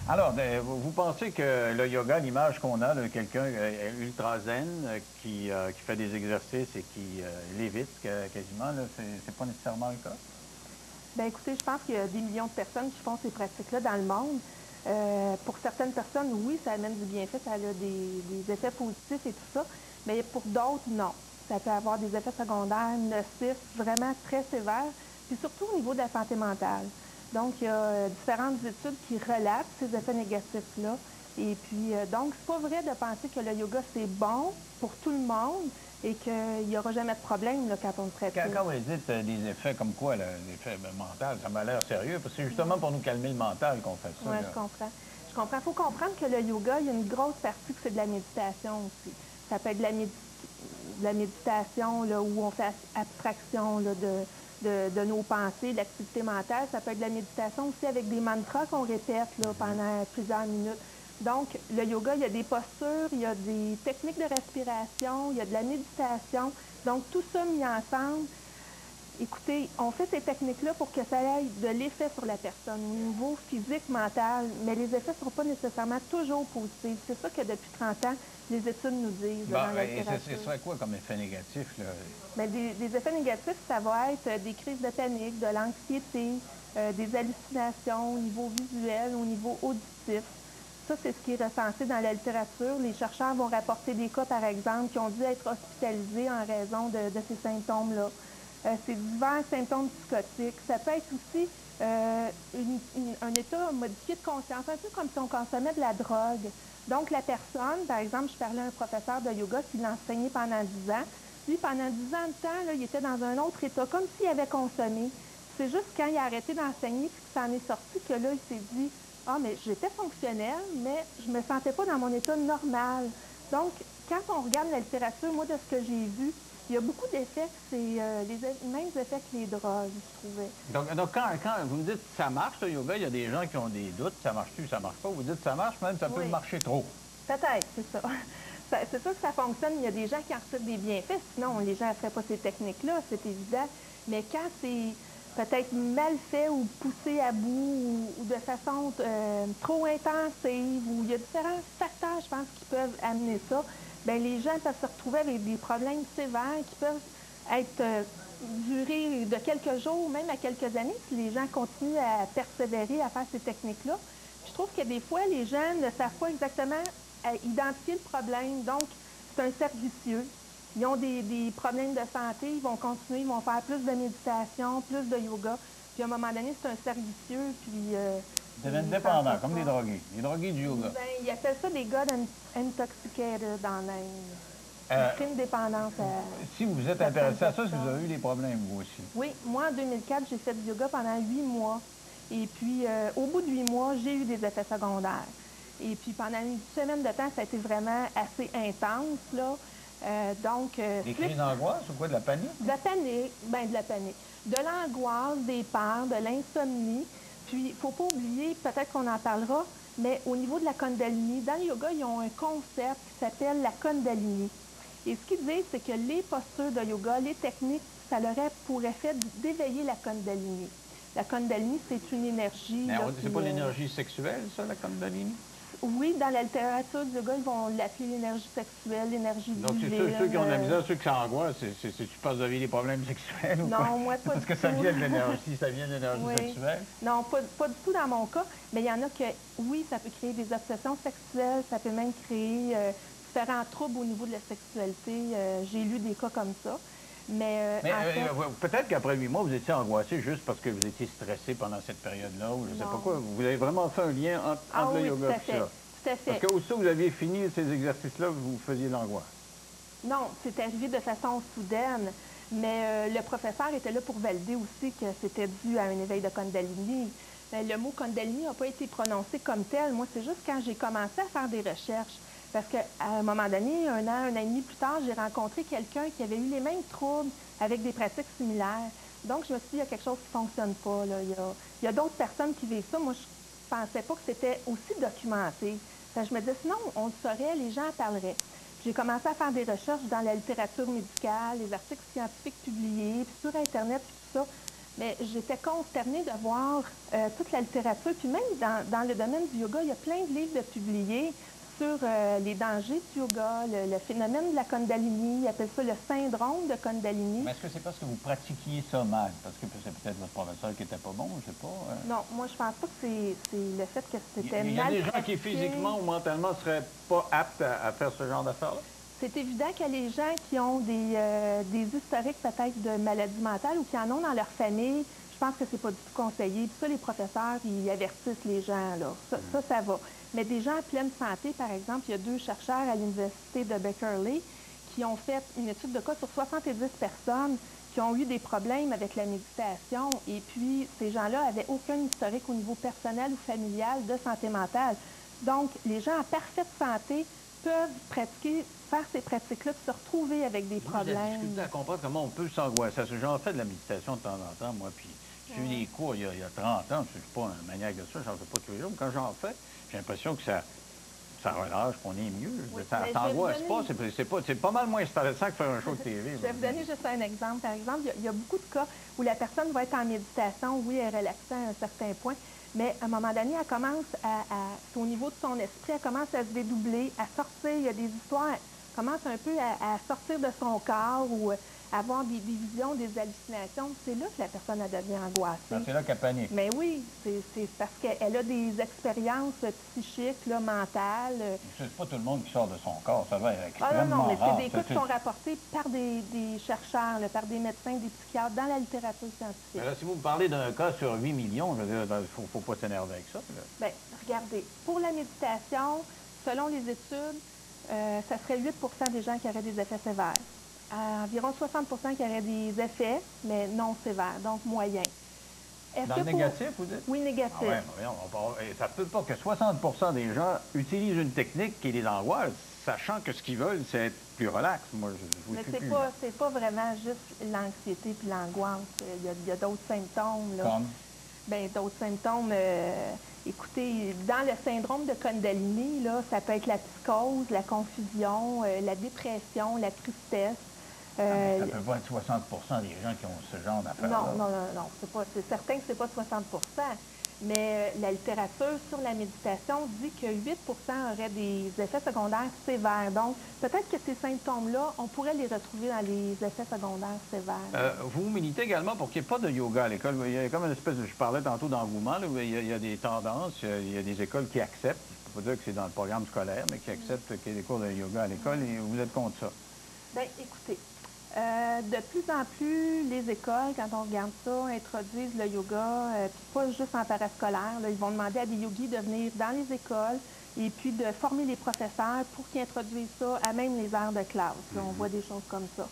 Alors, vous pensez que le yoga, l'image qu'on a de quelqu'un ultra zen qui fait des exercices et qui lévite quasiment, c'est pas nécessairement le cas? Bien, écoutez, je pense qu'il y a des millions de personnes qui font ces pratiques-là dans le monde. Pour certaines personnes, oui, ça amène du bienfait, ça a des effets positifs et tout ça, mais pour d'autres, non. Ça peut avoir des effets secondaires nocifs, vraiment très sévères, puis surtout au niveau de la santé mentale. Donc, il y a différentes études qui relatent ces effets négatifs-là. Et puis, donc, c'est pas vrai de penser que le yoga, c'est bon pour tout le monde et qu'il n'y aura jamais de problème là, quand on le pratique. Quand vous dites des effets comme quoi, l'effet mental, ça m'a l'air sérieux, parce que c'est justement pour nous calmer le mental qu'on fait ça, Oui, là. je comprends. Je comprends. Il faut comprendre que le yoga, il y a une grosse partie que c'est de la méditation aussi. Ça peut être de la méditation là, où on fait abstraction là, de nos pensées, de l'activité mentale. Ça peut être de la méditation aussi avec des mantras qu'on répète là, pendant plusieurs minutes. Donc, le yoga, il y a des postures, il y a des techniques de respiration, il y a de la méditation. Donc, tout ça mis ensemble, écoutez, on fait ces techniques-là pour que ça ait de l'effet sur la personne au niveau physique, mental, mais les effets ne sont pas nécessairement toujours positifs. C'est ça que depuis 30 ans, les études nous disent Bon, dans la et ce littérature. serait quoi comme effet négatif, là? Mais des effets négatifs, ça va être des crises de panique, de l'anxiété, des hallucinations au niveau visuel, au niveau auditif. Ça, c'est ce qui est recensé dans la littérature. Les chercheurs vont rapporter des cas, par exemple, qui ont dû être hospitalisés en raison de ces symptômes-là. C'est divers symptômes psychotiques. Ça peut être aussi un état modifié de conscience, un peu comme si on consommait de la drogue. Donc, la personne, par exemple, je parlais à un professeur de yoga qui l'a enseigné pendant 10 ans. Lui, pendant 10 ans de temps, là, il était dans un autre état, comme s'il avait consommé. C'est juste quand il a arrêté d'enseigner puis que ça en est sorti que là, il s'est dit ah, mais j'étais fonctionnelle, mais je ne me sentais pas dans mon état normal. Donc, quand on regarde la littérature, moi, de ce que j'ai vu, il y a beaucoup d'effets, c'est les mêmes effets que les drogues, je trouvais. Donc quand vous me dites ça marche, le yoga, il y a des gens qui ont des doutes, ça marche-tu, ça marche pas. Vous dites ça marche, même ça peut Oui, marcher trop. peut-être, c'est ça. C'est ça que ça fonctionne. Il y a des gens qui en reçoivent des bienfaits, sinon les gens ne feraient pas ces techniques-là, c'est évident. Mais quand c'est peut-être mal fait ou poussé à bout ou de façon trop intensive, ou il y a différents facteurs, je pense, qui peuvent amener ça, bien, les gens peuvent se retrouver avec des problèmes sévères qui peuvent être durer de quelques jours, même à quelques années, si les gens continuent à persévérer à faire ces techniques-là. Je trouve que des fois, les gens ne savent pas exactement identifier le problème. Donc, c'est un cercle vicieux. Ils ont des problèmes de santé, ils vont continuer, ils vont faire plus de méditation, plus de yoga. Puis à un moment donné, c'est un cercle vicieux, puis Vous devenez ils s'en dépendant, sortent comme pas. des drogués du yoga. Ben, ils appellent ça des God Intoxicated dans l'Inde. Euh, C'est une dépendance à Si vous êtes certaines intéressé à ça, est-ce que vous personnes. avez eu des problèmes, vous aussi? Oui, moi, en 2004, j'ai fait du yoga pendant 8 mois. Et puis, au bout de 8 mois, j'ai eu des effets secondaires. Et puis, pendant une semaine de temps, ça a été vraiment assez intense, là. Des flip, crises d'angoisse ou quoi, de la panique? de la panique, ben de la panique, de l'angoisse, des peurs, de l'insomnie. Puis, il ne faut pas oublier, peut-être qu'on en parlera, mais au niveau de la Kundalini, dans le yoga, ils ont un concept qui s'appelle la Kundalini. Et ce qu'ils disent, c'est que les postures de yoga, les techniques, ça aurait pour effet d'éveiller la Kundalini. La Kundalini, c'est une énergie. Mais Là, c'est pas l'énergie sexuelle, ça, la Kundalini? oui, dans la littérature du yoga, ils vont l'appeler l'énergie sexuelle, l'énergie Donc, c'est divine. ceux qui ont de la misère, ceux qui s'angoissent, tu penses que vous avez des problèmes sexuels ou quoi? Non, moi, pas Parce du que ça tout. vient de l'énergie, ça vient de l'énergie Oui. sexuelle. Non, pas du tout dans mon cas, mais il y en a que, oui, ça peut créer des obsessions sexuelles, ça peut même créer différents troubles au niveau de la sexualité. J'ai lu des cas comme ça. Mais Mais en fait, peut-être qu'après 8 mois, vous étiez angoissé juste parce que vous étiez stressé pendant cette période-là, ou je ne sais pas non. quoi. Vous avez vraiment fait un lien Ah entre le oui, yoga tout à et fait. ça. Tout à Parce fait. que aussitôt que vous aviez fini ces exercices-là, vous faisiez de l'angoisse. Non, c'est arrivé de façon soudaine, mais le professeur était là pour valider aussi que c'était dû à un éveil de Kundalini. Mais le mot Kundalini n'a pas été prononcé comme tel. Moi, c'est juste quand j'ai commencé à faire des recherches. Parce qu'à un moment donné, un an et demi plus tard, j'ai rencontré quelqu'un qui avait eu les mêmes troubles avec des pratiques similaires. Donc, je me suis dit, il y a quelque chose qui ne fonctionne pas, là. Il y a d'autres personnes qui vivent ça. Moi, je ne pensais pas que c'était aussi documenté. Fait que je me disais, sinon, on le saurait, les gens en parleraient. J'ai commencé à faire des recherches dans la littérature médicale, les articles scientifiques publiés, puis sur Internet, puis tout ça. Mais j'étais consternée de voir toute la littérature. Puis même dans le domaine du yoga, il y a plein de livres de publiés sur les dangers du yoga, le phénomène de la Kundalini. Ils appellent ça le syndrome de Kundalini. Mais est-ce que c'est parce que vous pratiquiez ça mal? Parce que c'est peut-être votre professeur qui n'était pas bon, je ne sais pas. Non, moi, je pense pas que c'est le fait que c'était mal Il y a des gens pratiqué. qui, physiquement ou mentalement, ne seraient pas aptes à faire ce genre d'affaires-là? C'est évident qu'il y a les gens qui ont des historiques peut-être de maladies mentales ou qui en ont dans leur famille. Je pense que c'est pas du tout conseillé. Puis ça, les professeurs, ils avertissent les gens, là. Ça va. Mais des gens en pleine santé, par exemple, il y a 2 chercheurs à l'Université de Berkeley qui ont fait une étude de cas sur 70 personnes qui ont eu des problèmes avec la méditation. Et puis, ces gens-là n'avaient aucun historique au niveau personnel ou familial de santé mentale. Donc, les gens en parfaite santé peuvent faire ces pratiques-là, puis se retrouver avec des problèmes. J'ai difficulté à comprendre comment on peut s'angoisser. J'en fais de la méditation de temps en temps, moi, puis j'ai eu des cours il y a 30 ans, je ne suis pas un maniaque de ça, j'en fais pas tous les jours, mais quand j'en fais, j'ai l'impression que ça relâche, qu'on est mieux. Oui, ça t'angoisse pas, c'est pas mal moins stressant que faire un show de TV. Je vais vous donner juste un exemple. Par exemple, il y a beaucoup de cas où la personne va être en méditation, oui, elle est relaxée à un certain point, mais à un moment donné, elle commence au niveau de son esprit, elle commence à se dédoubler, à sortir, il y a des histoires, elle commence un peu à sortir de son corps ou à avoir des visions, des hallucinations. C'est là que la personne elle devient angoissée. C'est là qu'elle panique. Mais oui, c'est parce qu'elle a des expériences psychiques, là, mentales. C'est pas tout le monde qui sort de son corps, ça va être extrêmement non, mais rare. c'est des cas qui sont rapportés par des chercheurs, là, par des médecins, des psychiatres, dans la littérature scientifique. Mais là, si vous me parlez d'un cas sur 8 millions, je veux dire, il ne faut pas s'énerver avec ça. Bien, regardez, pour la méditation, selon les études, ça serait 8 des gens qui auraient des effets sévères. Environ 60 qui auraient des effets, mais non sévères, donc moyens. Dans le négatif, vous dites? Oui, négatif. Ça ne peut pas que 60 des gens utilisent une technique qui les angoisse, sachant que ce qu'ils veulent, c'est être plus relax. Moi, je vous mais suis plus. C'est pas vraiment juste l'anxiété puis l'angoisse. Il y a d'autres symptômes. Là. Comme? Bien, d'autres symptômes. Écoutez, dans le syndrome de Kundalini, là, ça peut être la psychose, la confusion, la dépression, la tristesse. Ça ne peut pas être 60 des gens qui ont ce genre d'affaires-là. Non. C'est certain que ce n'est pas 60 mais la littérature sur la méditation dit que 8 auraient des effets secondaires sévères. Donc, peut-être que ces symptômes-là, on pourrait les retrouver dans les effets secondaires sévères. Vous militez également pour qu'il n'y ait pas de yoga à l'école. Il y a comme une espèce de... Je parlais tantôt d'engouement. Il y a des tendances, il y a des écoles qui acceptent. Je ne peux pas dire que c'est dans le programme scolaire, mais qui acceptent qu'il y ait des cours de yoga à l'école et vous êtes contre ça. Bien, écoutez, de plus en plus, les écoles, quand on regarde ça, introduisent le yoga, puis pas juste en parascolaire. Là, ils vont demander à des yogis de venir dans les écoles et puis de former les professeurs pour qu'ils introduisent ça à même les heures de classe. Là, on voit des choses comme ça.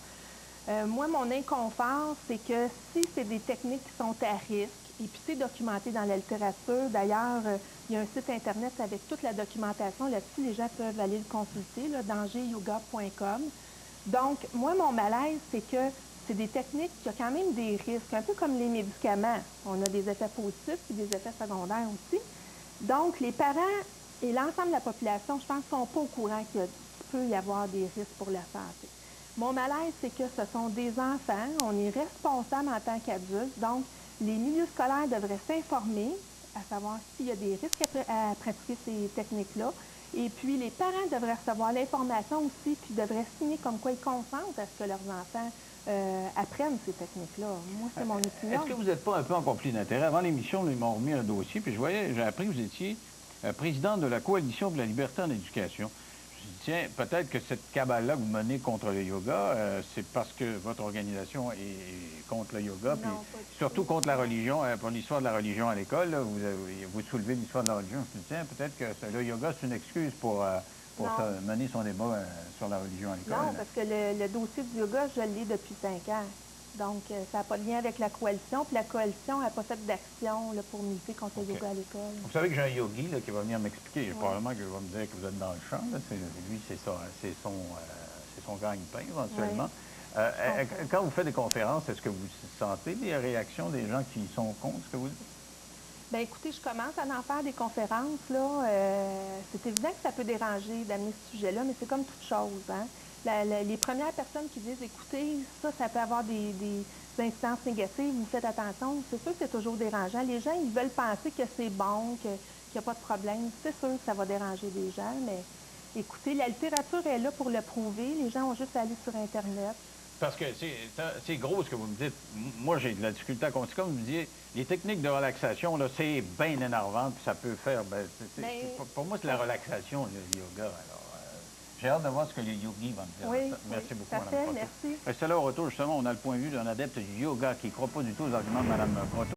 Moi, mon inconfort, c'est que si c'est des techniques qui sont à risque, et puis c'est documenté dans la littérature. D'ailleurs, il y a un site Internet avec toute la documentation là-dessus. Les gens peuvent aller le consulter, dangeryoga.com. Donc, moi, mon malaise, c'est que c'est des techniques qui ont quand même des risques, un peu comme les médicaments. On a des effets positifs et des effets secondaires aussi. Donc, les parents et l'ensemble de la population, je pense, ne sont pas au courant qu'il peut y avoir des risques pour la santé. Mon malaise, c'est que ce sont des enfants, on est responsable en tant qu'adultes, donc les milieux scolaires devraient s'informer, à savoir s'il y a des risques à pratiquer ces techniques-là. Et puis, les parents devraient recevoir l'information aussi, puis devraient signer comme quoi ils consentent à ce que leurs enfants apprennent ces techniques-là. Moi, c'est mon opinion. Est-ce que vous n'êtes pas un peu en conflit d'intérêt? Avant l'émission, ils m'ont remis un dossier, puis j'ai appris que vous étiez présidente de la Coalition pour la liberté en éducation. Je me dis, tiens, peut-être que cette cabale-là que vous menez contre le yoga, c'est parce que votre organisation est contre le yoga, puis surtout contre la religion, pour l'histoire de la religion à l'école. Vous soulevez l'histoire de la religion. Je me dis, tiens, peut-être que le yoga, c'est une excuse pour mener son débat sur la religion à l'école. Non, parce que le dossier du yoga, je l'ai depuis 5 ans. Donc, ça n'a pas de lien avec la coalition. Puis la coalition n'a pas fait d'action pour militer contre le yoga à l'école. Vous savez que j'ai un yogi qui va venir m'expliquer. Oui. Probablement qu'il va me dire que vous êtes dans le champ. Lui, c'est son gagne-pain, éventuellement. Oui. Quand vous faites des conférences, est-ce que vous sentez des réactions des gens qui sont contre ce que vous dites? Bien, écoutez, je commence à en faire des conférences. C'est évident que ça peut déranger d'amener ce sujet-là, mais c'est comme toute chose. Hein? Les premières personnes qui disent, écoutez, ça peut avoir des incidences négatives, vous faites attention. C'est sûr que c'est toujours dérangeant. Les gens, ils veulent penser que c'est bon, qu'il n'y a pas de problème. C'est sûr que ça va déranger des gens, mais écoutez, la littérature est là pour le prouver. Les gens ont juste à aller sur Internet. Parce que c'est gros ce que vous me dites. Moi, j'ai de la difficulté à continuer. Comme vous disiez, les techniques de relaxation, là, c'est bien énervant, puis ça peut faire... pour moi, c'est la relaxation, le yoga. Alors, j'ai hâte de voir ce que les yogis vont me dire. Oui, merci beaucoup, Mme Mme Croteau. Merci. Restez là au retour, justement, on a le point de vue d'un adepte du yoga qui ne croit pas du tout aux arguments de Mme Croteau.